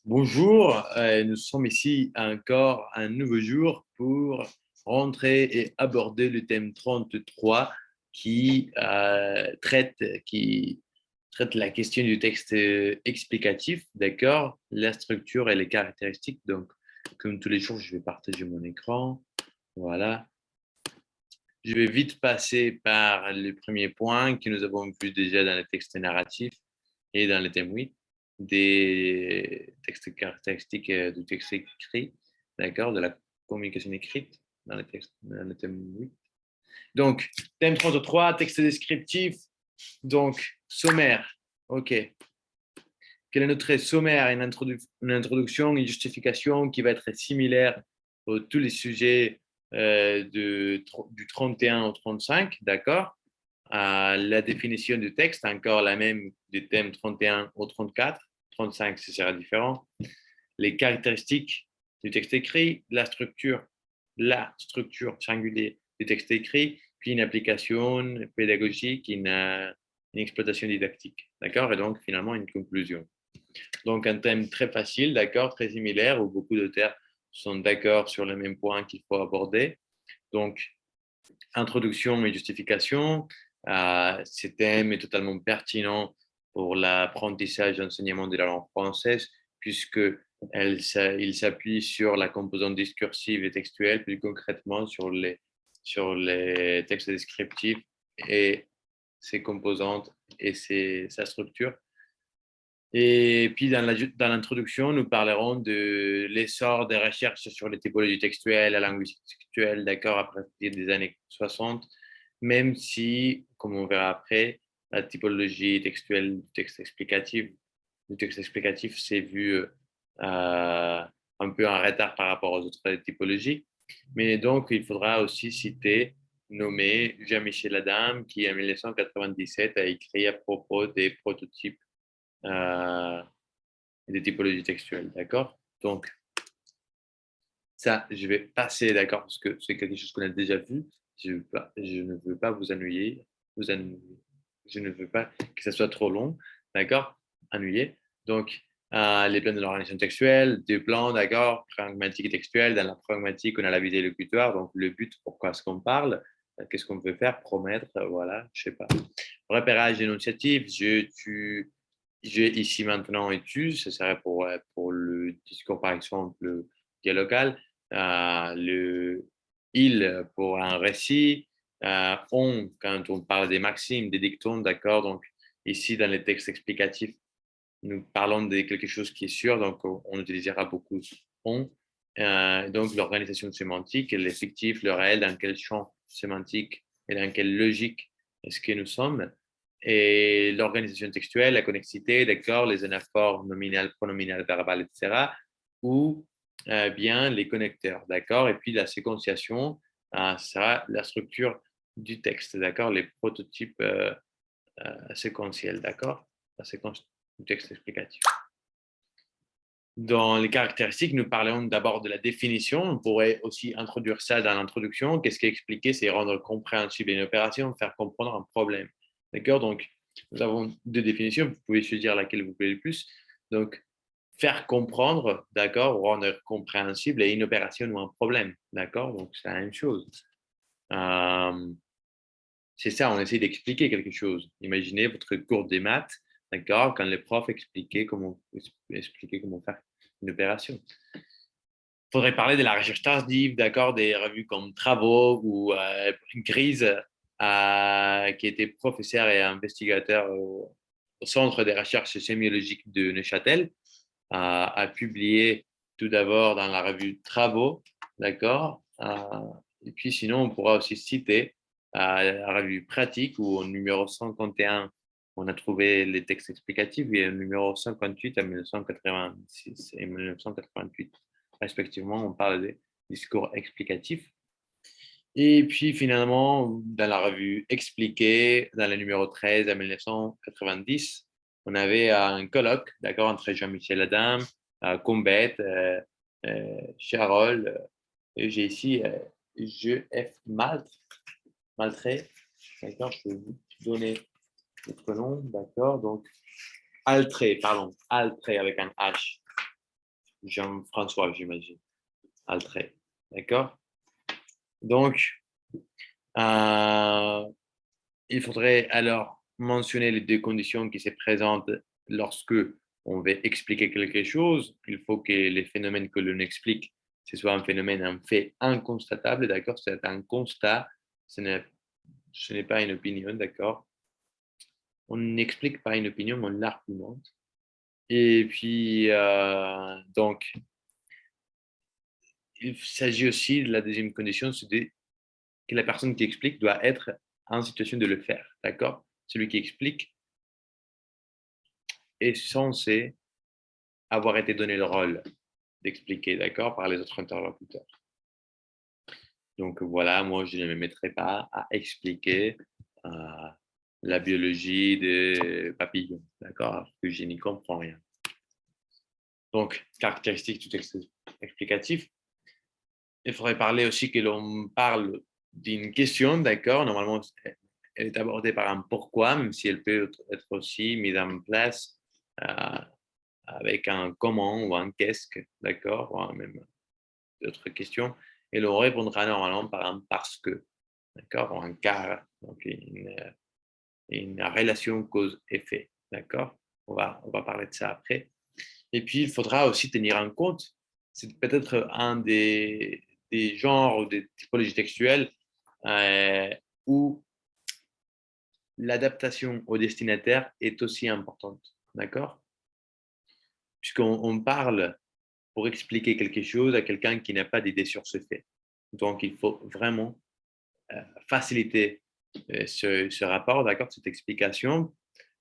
Bonjour, nous sommes ici encore un nouveau jour pour rentrer et aborder le thème 33 qui traite la question du texte explicatif, d'accord, la structure et les caractéristiques. Donc, comme tous les jours, je vais partager mon écran. Voilà. Je vais vite passer par les premiers points que nous avons vus déjà dans le texte narratif et dans le thème 8, des textes caractéristiques du texte écrit, d'accord, de la communication écrite dans le thème 8. Donc, thème 33, texte descriptif, donc sommaire. OK. Quel est notre sommaire? Une introduction, une justification qui va être similaire pour tous les sujets du 31 au 35, d'accord? La définition du texte, encore la même du thème 31 au 34. 35, ce sera différent. Les caractéristiques du texte écrit, la structure singulière du texte écrit, puis une application pédagogique, une exploitation didactique. D'accord? Et donc, finalement, une conclusion. Donc, un thème très facile, d'accord, très similaire, où beaucoup d'auteurs sont d'accord sur le même point qu'il faut aborder. Donc, introduction et justification. Ce thème est totalement pertinent pour l'apprentissage et l'enseignement de la langue française, puisqu'il s'appuie sur la composante discursive et textuelle, plus concrètement sur les textes descriptifs et ses composantes et sa structure. Et puis, dans l'introduction, nous parlerons de l'essor des recherches sur les typologies textuelles, la linguistique textuelle, d'accord, à partir des années 60, même si, comme on verra après, la typologie textuelle du texte explicatif s'est vu un peu en retard par rapport aux autres typologies. Mais donc, il faudra aussi citer, nommer Jean-Michel Adam, qui en 1997 a écrit à propos des prototypes euh, et des typologies textuelles, d'accord? Donc, ça, je vais passer, d'accord, parce que c'est quelque chose qu'on a déjà vu. Je ne veux pas vous ennuyer. Je ne veux pas que ça soit trop long, d'accord? Ennuyer. Donc, les plans de l'organisation textuelle, des plans, d'accord, pragmatique et textuel. Dans la pragmatique, on a la visée locutoire, donc le but, pourquoi est-ce qu'on parle, qu'est-ce qu'on veut faire, promettre, voilà, je sais pas. Repérage énonciatif, je, ici, maintenant et tu, ce serait pour le discours, par exemple, dialogal, le il pour un récit, on quand on parle des maximes, des dictons, d'accord. Donc, ici, dans les textes explicatifs, nous parlons de quelque chose qui est sûr, donc on utilisera beaucoup on. Donc, l'organisation sémantique, l'effectif, le réel, dans quel champ sémantique et dans quelle logique est-ce que nous sommes. Et l'organisation textuelle, la connexité, d'accord, les anaphores nominales, pronominales, verbales, etc. Ou bien les connecteurs, d'accord. Et puis la séquenciation, sera la structure du texte, d'accord, les prototypes séquentiels, d'accord, la séquence du texte explicatif. Dans les caractéristiques, nous parlons d'abord de la définition. On pourrait aussi introduire ça dans l'introduction. Qu'est-ce qui est expliqué? C'est rendre compréhensible une opération, faire comprendre un problème. D'accord? Donc, nous avons deux définitions. Vous pouvez choisir laquelle vous voulez le plus. Donc, faire comprendre, d'accord, rendre compréhensible et une opération ou un problème. D'accord? Donc, c'est la même chose. Euh, c'est ça, on essaie d'expliquer quelque chose. Imaginez votre cours des maths, d'accord, quand le prof expliquait comment faire une opération. Il faudrait parler de la recherche tardive, d'accord, des revues comme Travaux ou Grise, qui était professeur et investigateur au Centre des recherches sémiologiques de Neuchâtel, a publié tout d'abord dans la revue Travaux, d'accord. Et puis sinon, on pourra aussi citer la revue Pratique où au numéro 151, on a trouvé les textes explicatifs et au numéro 58 à 1986 et 1988, respectivement, on parle des discours explicatifs. Et puis finalement, dans la revue Expliqué, dans le numéro 13 à 1990, on avait un colloque, d'accord, entre Jean-Michel Adam, Combette, Charol, et j'ai ici G.F. Maltré, d'accord, je peux vous donner votre nom, d'accord, donc Altré, pardon, Altré avec un H, Jean-François, j'imagine, Altré. D'accord? Donc, il faudrait alors mentionner les deux conditions qui se présentent lorsque on veut expliquer quelque chose. Il faut que les phénomènes que l'on explique, ce soit un phénomène, un fait inconstatable, d'accord? C'est un constat, ce n'est pas une opinion, d'accord? On n'explique pas une opinion, on l'argumente. Et puis, donc, il s'agit aussi de la deuxième condition, c'est que la personne qui explique doit être en situation de le faire, d'accord? Celui qui explique est censé avoir été donné le rôle d'expliquer, d'accord, par les autres interlocuteurs. Donc voilà, moi je ne me mettrai pas à expliquer la biologie des papillons, d'accord, parce que je n'y comprends rien. Donc, caractéristiques du texte explicatif. Il faudrait parler aussi que l'on parle d'une question, d'accord, normalement elle est abordée par un pourquoi, même si elle peut être aussi mise en place avec un comment ou un qu'est-ce que, d'accord, ou même d'autres questions. Et l'on répondra normalement par un parce que, d'accord, ou un car, donc une relation cause-effet, d'accord. On va parler de ça après. Et puis, il faudra aussi tenir en compte, c'est peut-être un des genres ou des typologies textuelles où l'adaptation au destinataire est aussi importante, d'accord? Puisqu'on parle pour expliquer quelque chose à quelqu'un qui n'a pas d'idée sur ce fait. Donc, il faut vraiment faciliter ce rapport, d'accord, cette explication.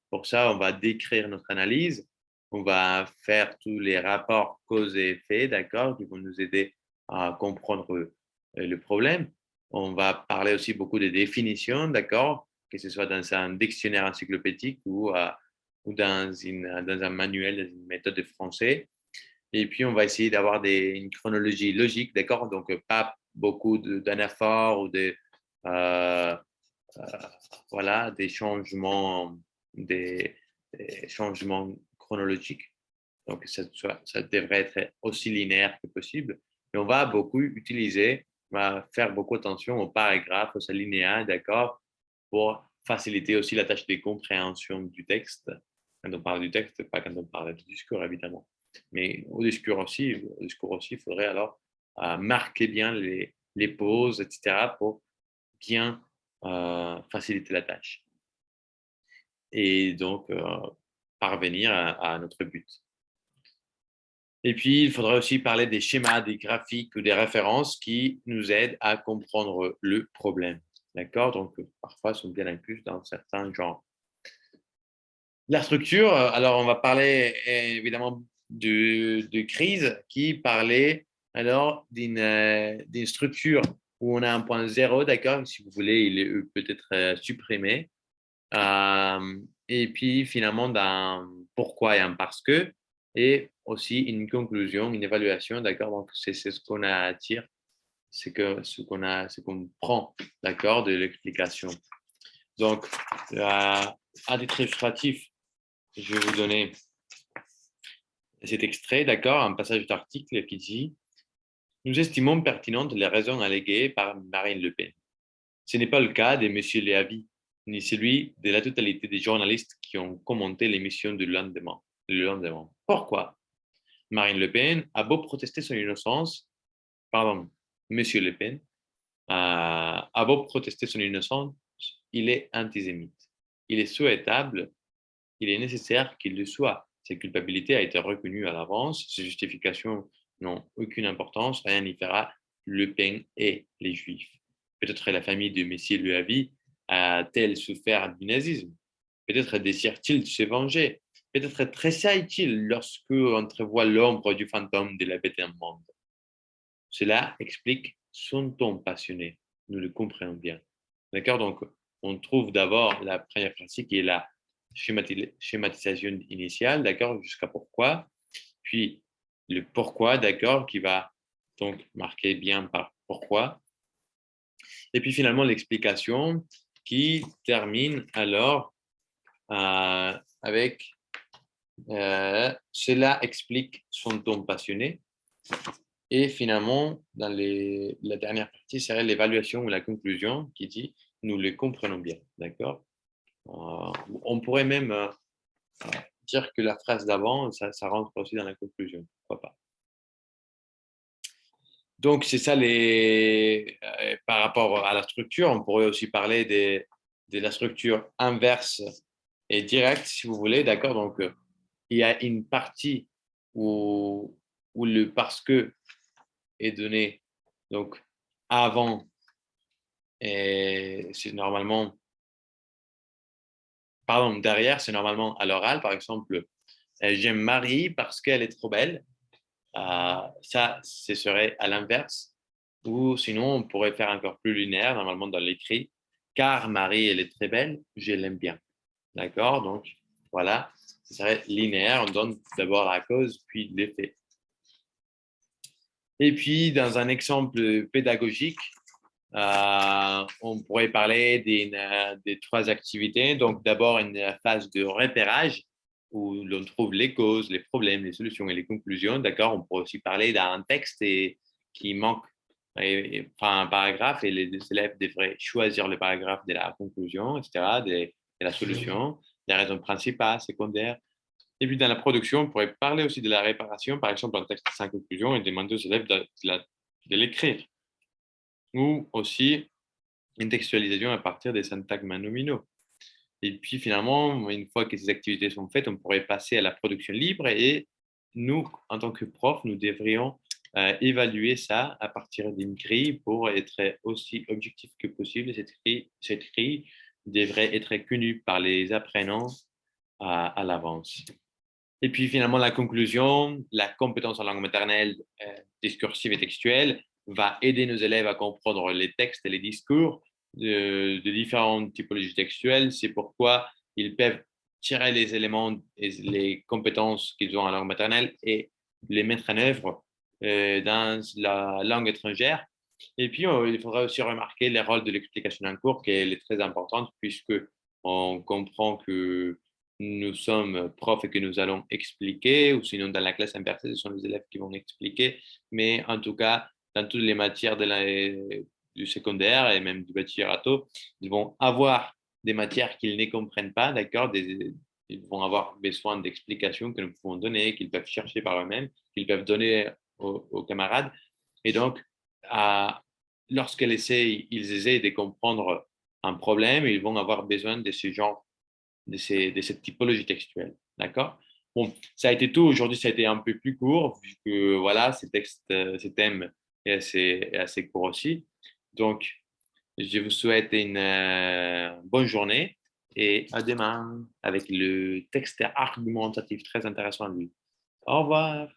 Pour ça, on va décrire notre analyse, on va faire tous les rapports cause et effet, d'accord, qui vont nous aider à comprendre le problème. On va parler aussi beaucoup de définitions, d'accord, que ce soit dans un dictionnaire encyclopédique ou dans un manuel, dans une méthode de français. Et puis, on va essayer d'avoir une chronologie logique, d'accord? Donc, pas beaucoup d'anaphores ou euh, euh, voilà, des, des changements chronologiques. Donc, ça devrait être aussi linéaire que possible. Et on va beaucoup utiliser, on va faire beaucoup attention aux paragraphes, aux alinéas, d'accord, pour faciliter aussi la tâche de compréhension du texte. Quand on parle du texte, pas quand on parle du discours, évidemment. Mais au discours aussi, il faudrait alors marquer bien les pauses, etc., pour bien faciliter la tâche et donc parvenir à notre but. Et puis, il faudra aussi parler des schémas, des graphiques ou des références qui nous aident à comprendre le problème. D'accord? Donc, parfois, sont bien inclus dans certains genres. La structure, alors on va parler évidemment de crise qui parlait alors d'une structure où on a un point zéro, d'accord? Si vous voulez, il est peut-être supprimé. Et puis finalement d'un pourquoi et un parce que, et aussi une conclusion, une évaluation, d'accord? Donc c'est ce qu'on a à dire, ce qu'on prend, d'accord, de l'explication. Donc à titre illustratif, je vais vous donner cet extrait, d'accord, un passage d'article qui dit: nous estimons pertinentes les raisons alléguées par Marine Le Pen. Ce n'est pas le cas de M. Léavi, ni celui de la totalité des journalistes qui ont commenté l'émission du lendemain. Le lendemain. Pourquoi? Marine Le Pen a beau protester son innocence, pardon, M. Le Pen a beau protester son innocence, il est antisémite. Il est souhaitable, il est nécessaire qu'il le soit. Sa culpabilité a été reconnue à l'avance, ses justifications n'ont aucune importance, rien n'y fera. Le Pen et les Juifs. Peut-être la famille de Messier Leavi a-t-elle souffert du nazisme? Peut-être désire-t-il se venger? Peut-être tressaille-t-il lorsque entrevoit l'ombre du fantôme de la bête immonde? Cela explique son ton passionné. Nous le comprenons bien. D'accord? Donc, on trouve d'abord la première phrase qui est la schématisation initiale, d'accord, jusqu'à pourquoi. Puis, le pourquoi, d'accord, qui va donc marquer bien par pourquoi. Et puis, finalement, l'explication qui termine alors avec Cela explique son ton passionné. Et finalement, dans la dernière partie, serait l'évaluation ou la conclusion qui dit nous les comprenons bien. D'accord. On pourrait même dire que la phrase d'avant, ça rentre aussi dans la conclusion. Pourquoi pas. Donc, c'est ça par rapport à la structure. On pourrait aussi parler de la structure inverse et directe, si vous voulez. D'accord. Donc, il y a une partie où le parce que est donné. Donc, avant, et c'est normalement, pardon, derrière, c'est normalement à l'oral. Par exemple, j'aime Marie parce qu'elle est trop belle. Ça, ce serait à l'inverse. Ou sinon, on pourrait faire encore plus linéaire, normalement dans l'écrit. Car Marie, elle est très belle, je l'aime bien. D'accord. Donc, voilà, ce serait linéaire. On donne d'abord la cause, puis l'effet. Et puis, dans un exemple pédagogique, on pourrait parler des trois activités. Donc, d'abord, une phase de repérage où l'on trouve les causes, les problèmes, les solutions et les conclusions. D'accord. On pourrait aussi parler d'un texte qui manque enfin, un paragraphe et les élèves devraient choisir le paragraphe de la conclusion, etc., de la solution, des raisons principales, secondaires. Et puis, dans la production, on pourrait parler aussi de la réparation, par exemple, un texte sans conclusion et demander aux élèves de l'écrire. Ou aussi une textualisation à partir des syntagmes nominaux. Et puis finalement, une fois que ces activités sont faites, on pourrait passer à la production libre et nous, en tant que prof, nous devrions évaluer ça à partir d'une grille pour être aussi objectif que possible. Cette grille devrait être connue par les apprenants à l'avance. Et puis finalement, la conclusion, la compétence en langue maternelle discursive et textuelle va aider nos élèves à comprendre les textes et les discours de différentes typologies textuelles. C'est pourquoi ils peuvent tirer les éléments et les compétences qu'ils ont en langue maternelle et les mettre en œuvre dans la langue étrangère. Et puis, il faudra aussi remarquer le rôle de l'explication en cours, qui est très importante, puisque on comprend que nous sommes profs et que nous allons expliquer, ou sinon dans la classe inversée, ce sont les élèves qui vont expliquer. Mais en tout cas, dans toutes les matières du secondaire et même du bachillerato, ils vont avoir des matières qu'ils ne comprennent pas, d'accord. Ils vont avoir besoin d'explications que nous pouvons donner, qu'ils peuvent chercher par eux-mêmes, qu'ils peuvent donner aux camarades. Et donc, lorsqu'ils essaient de comprendre un problème, ils vont avoir besoin de ce genre de cette typologie textuelle. D'accord. Bon, ça a été tout. Aujourd'hui, ça a été un peu plus court, vu que voilà, ces thèmes est assez court aussi. Donc, je vous souhaite une bonne journée et à demain avec le texte argumentatif très intéressant à lui. Au revoir.